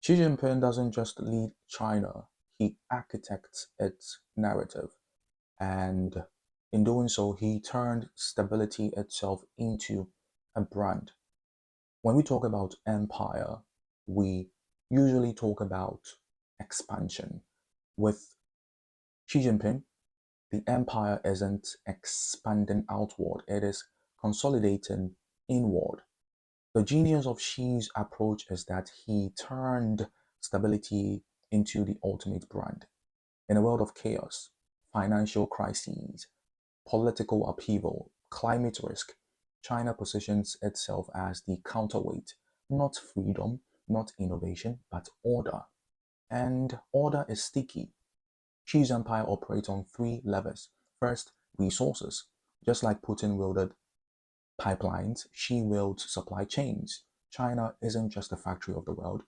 Xi Jinping doesn't just lead China, he architects its narrative. And in doing so, he turned stability itself into a brand. When we talk about empire, we usually talk about expansion. With Xi Jinping, the empire isn't expanding outward, it is consolidating inward. The genius of Xi's approach is that he turned stability into the ultimate brand. In a world of chaos, financial crises, political upheaval, climate risk, China positions itself as the counterweight, not freedom, not innovation, but order. And order is sticky. Xi's empire operates on three levers. First, resources. Just like Putin wielded pipelines, Xi wields supply chains. China isn't just the factory of the world,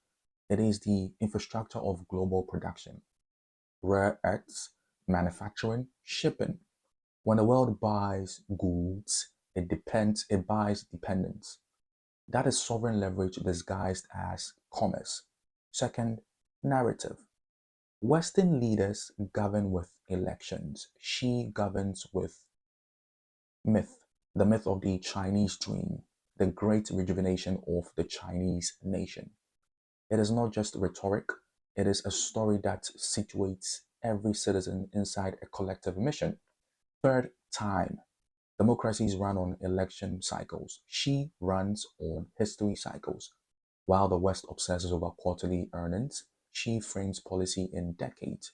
it is the infrastructure of global production. Rare earths, manufacturing, shipping. When the world buys goods, it buys dependence. That is sovereign leverage disguised as commerce. Second, narrative. Western leaders govern with elections. Xi governs with myth, the myth of the Chinese dream, the great rejuvenation of the Chinese nation. It is not just rhetoric, it is a story that situates every citizen inside a collective mission. Third, time. Democracies run on election cycles. Xi runs on history cycles. While the West obsesses over quarterly earnings, Xi frames policy in decades.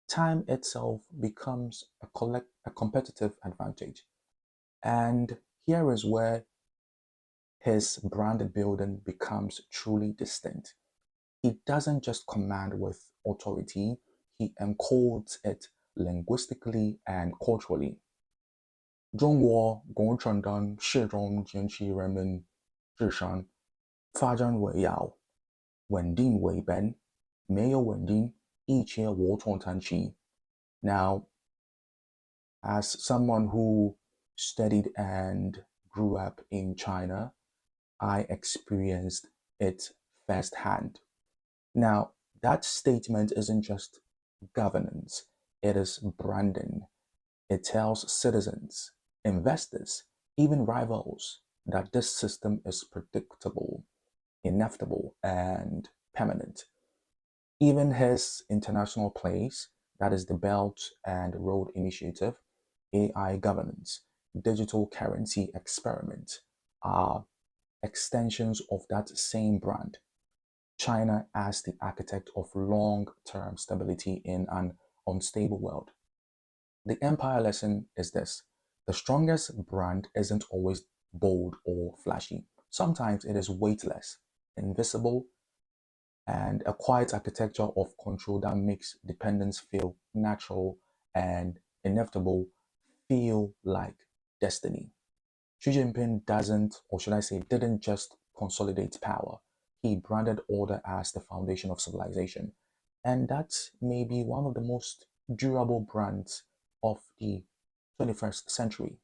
Time itself becomes a competitive advantage. And here is where his brand building becomes truly distinct. He doesn't just command with authority, he encodes it linguistically and culturally. 中国共产党始终坚持人民至上，发展为要，稳定为本，没有稳定，一切无从谈起。Now, as someone who studied and grew up in China, I experienced it firsthand. Now, that statement isn't just governance, it is branding. It tells citizens, investors, even rivals that this system is predictable, inevitable, and permanent. Even his international plays, that is the Belt and Road Initiative, AI governance, digital currency experiment, are extensions of that same brand. China as the architect of long-term stability in an unstable world. The empire lesson is this: the strongest brand isn't always bold or flashy. Sometimes it is weightless, invisible, and a quiet architecture of control that makes dependence feel natural and inevitable feel like destiny. Xi Jinping doesn't, or should I say, didn't just consolidate power. He branded order as the foundation of civilization. And that may be one of the most durable brands of the 21st century.